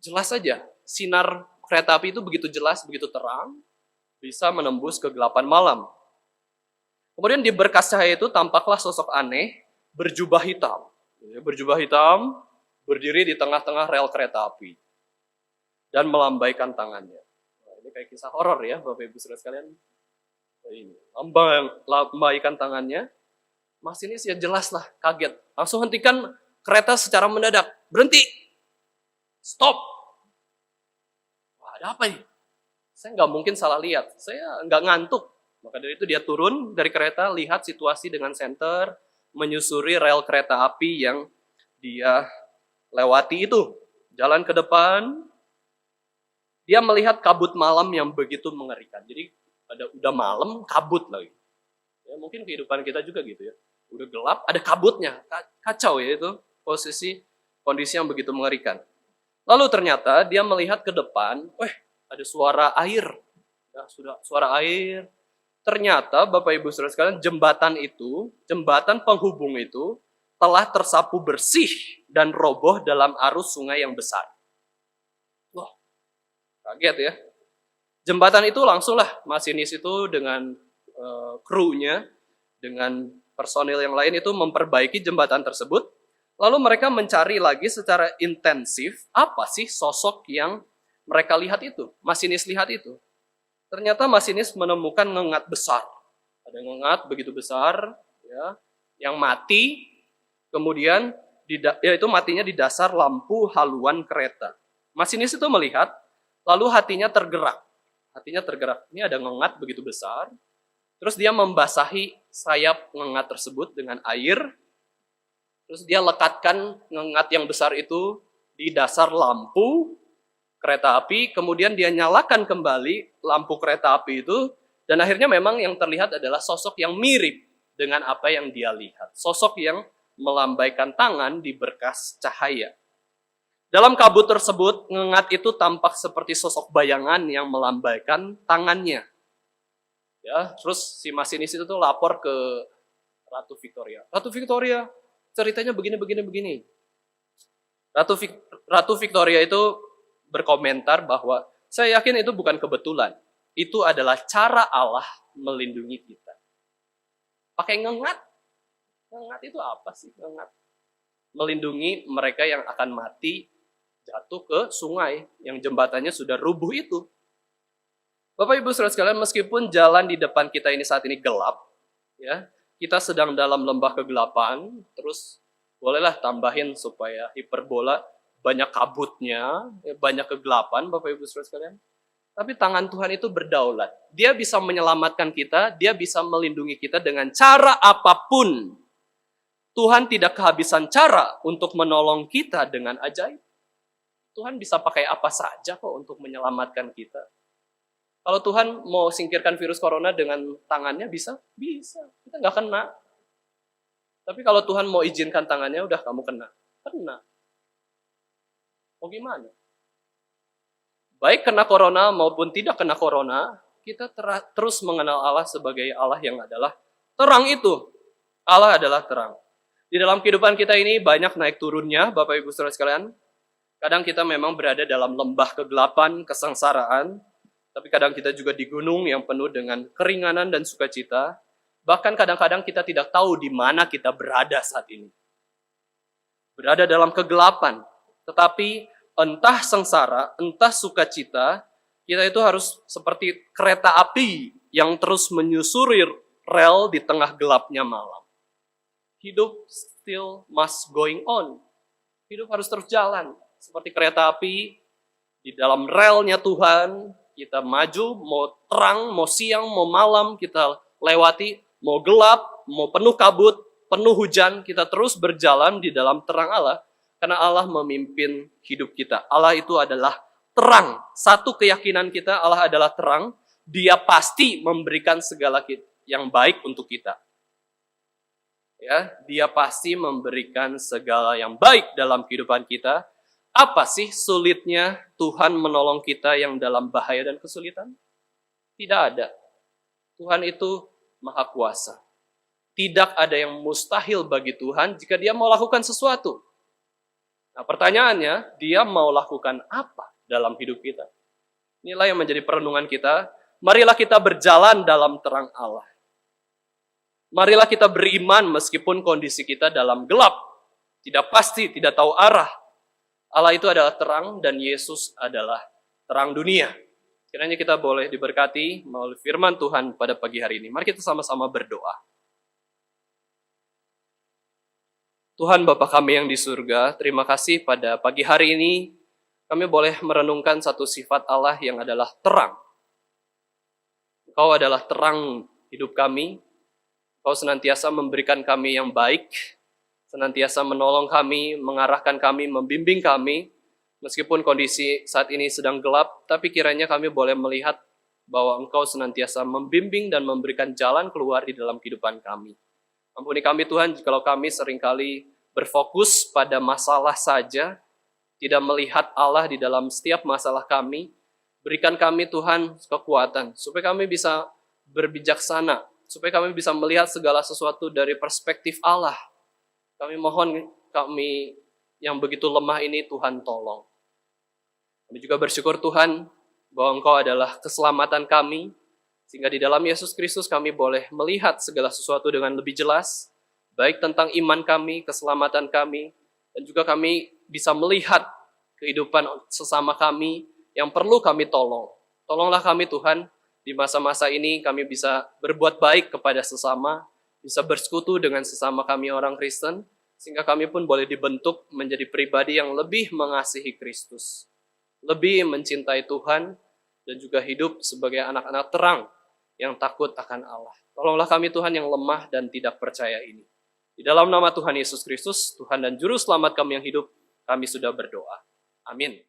jelas saja. Sinar kereta api itu begitu jelas, begitu terang, bisa menembus kegelapan malam. Kemudian di berkas cahaya itu tampaklah sosok aneh, berjubah hitam. Berjubah hitam, berdiri di tengah-tengah rel kereta api. Dan melambaikan tangannya. Ini kayak kisah horor ya, Bapak Ibu Saudara sekalian. Ini lambaikan tangannya. Masinis ya jelas lah, kaget. Langsung hentikan kereta secara mendadak. Berhenti. Stop. Wah, ada apa ini? Saya nggak mungkin salah lihat. Saya nggak ngantuk. Maka dari itu dia turun dari kereta, lihat situasi dengan senter, menyusuri rel kereta api yang dia lewati itu. Jalan ke depan, dia melihat kabut malam yang begitu mengerikan. Jadi udah malam, kabut lagi. Ya, mungkin kehidupan kita juga gitu ya. Udah gelap, ada kabutnya. Kacau ya itu kondisi yang begitu mengerikan. Lalu ternyata dia melihat ke depan, ada suara air. Ya, sudah suara air. Ternyata Bapak Ibu Saudara sekalian, jembatan penghubung itu telah tersapu bersih dan roboh dalam arus sungai yang besar. Wah, kaget ya. Jembatan itu langsunglah masinis itu dengan krunya, dengan personil yang lain itu memperbaiki jembatan tersebut. Lalu mereka mencari lagi secara intensif, apa sih sosok yang mereka lihat itu, masinis lihat itu. Ternyata masinis menemukan ngengat besar. Ada ngengat begitu besar, ya, yang mati, kemudian itu matinya di dasar lampu haluan kereta. Masinis itu melihat, lalu hatinya tergerak. Hatinya tergerak. Ini ada ngengat begitu besar. Terus dia membasahi sayap ngengat tersebut dengan air. Terus dia lekatkan ngengat yang besar itu di dasar lampu kereta api. Kemudian dia nyalakan kembali lampu kereta api itu. Dan akhirnya memang yang terlihat adalah sosok yang mirip dengan apa yang dia lihat. Sosok yang melambaikan tangan di berkas cahaya. Dalam kabut tersebut, ngengat itu tampak seperti sosok bayangan yang melambaikan tangannya. Ya, terus si masinis itu tuh lapor ke Ratu Victoria. Ratu Victoria, ceritanya begini. Ratu Victoria itu berkomentar bahwa saya yakin itu bukan kebetulan. Itu adalah cara Allah melindungi kita. Pakai ngengat. Ngengat itu apa sih? Ngengat. Melindungi mereka yang akan mati jatuh ke sungai yang jembatannya sudah rubuh itu. Bapak Ibu Saudara sekalian, meskipun jalan di depan kita ini saat ini gelap, ya, kita sedang dalam lembah kegelapan, terus bolehlah tambahin supaya hiperbola banyak kabutnya, banyak kegelapan, Bapak Ibu Saudara sekalian. Tapi tangan Tuhan itu berdaulat. Dia bisa menyelamatkan kita, dia bisa melindungi kita dengan cara apapun. Tuhan tidak kehabisan cara untuk menolong kita dengan ajaib. Tuhan bisa pakai apa saja kok untuk menyelamatkan kita. Kalau Tuhan mau singkirkan virus corona dengan tangannya bisa? Bisa. Kita nggak kena. Tapi kalau Tuhan mau izinkan tangannya, udah kamu kena. Kena. Mau gimana? Baik kena corona maupun tidak kena corona, kita terus mengenal Allah sebagai Allah yang adalah terang itu. Allah adalah terang. Di dalam kehidupan kita ini banyak naik turunnya, Bapak Ibu Saudara sekalian. Kadang kita memang berada dalam lembah kegelapan, kesengsaraan. Tapi kadang kita juga di gunung yang penuh dengan keringanan dan sukacita. Bahkan kadang-kadang kita tidak tahu di mana kita berada saat ini. Berada dalam kegelapan. Tetapi entah sengsara, entah sukacita, kita itu harus seperti kereta api yang terus menyusuri rel di tengah gelapnya malam. Hidup still must going on. Hidup harus terus jalan. Seperti kereta api, di dalam relnya Tuhan, kita maju, mau terang, mau siang, mau malam, kita lewati, mau gelap, mau penuh kabut, penuh hujan, kita terus berjalan di dalam terang Allah, karena Allah memimpin hidup kita. Allah itu adalah terang. Satu keyakinan kita, Allah adalah terang, Dia pasti memberikan segala yang baik untuk kita. Ya, Dia pasti memberikan segala yang baik dalam kehidupan kita. Apa sih sulitnya Tuhan menolong kita yang dalam bahaya dan kesulitan? Tidak ada. Tuhan itu Maha Kuasa. Tidak ada yang mustahil bagi Tuhan jika Dia mau lakukan sesuatu. Nah, pertanyaannya, Dia mau lakukan apa dalam hidup kita? Inilah yang menjadi perenungan kita. Marilah kita berjalan dalam terang Allah. Marilah kita beriman meskipun kondisi kita dalam gelap. Tidak pasti, tidak tahu arah. Allah itu adalah terang dan Yesus adalah terang dunia. Kiranya kita boleh diberkati melalui firman Tuhan pada pagi hari ini. Mari kita sama-sama berdoa. Tuhan Bapa kami yang di surga, terima kasih pada pagi hari ini kami boleh merenungkan satu sifat Allah yang adalah terang. Engkau adalah terang hidup kami. Engkau senantiasa memberikan kami yang baik, senantiasa menolong kami, mengarahkan kami, membimbing kami. Meskipun kondisi saat ini sedang gelap, tapi kiranya kami boleh melihat bahwa Engkau senantiasa membimbing dan memberikan jalan keluar di dalam kehidupan kami. Ampuni kami Tuhan, jikalau kami seringkali berfokus pada masalah saja, tidak melihat Allah di dalam setiap masalah kami. Berikan kami Tuhan kekuatan, supaya kami bisa berbijaksana, supaya kami bisa melihat segala sesuatu dari perspektif Allah. Kami mohon kami yang begitu lemah ini Tuhan tolong. Kami juga bersyukur Tuhan bahwa Engkau adalah keselamatan kami, sehingga di dalam Yesus Kristus kami boleh melihat segala sesuatu dengan lebih jelas, baik tentang iman kami, keselamatan kami, dan juga kami bisa melihat kehidupan sesama kami yang perlu kami tolong. Tolonglah kami Tuhan, di masa-masa ini kami bisa berbuat baik kepada sesama, bisa bersekutu dengan sesama kami orang Kristen, sehingga kami pun boleh dibentuk menjadi pribadi yang lebih mengasihi Kristus, lebih mencintai Tuhan, dan juga hidup sebagai anak-anak terang yang takut akan Allah. Tolonglah kami Tuhan yang lemah dan tidak percaya ini. Di dalam nama Tuhan Yesus Kristus, Tuhan dan Juru Selamat kami yang hidup, kami sudah berdoa. Amin.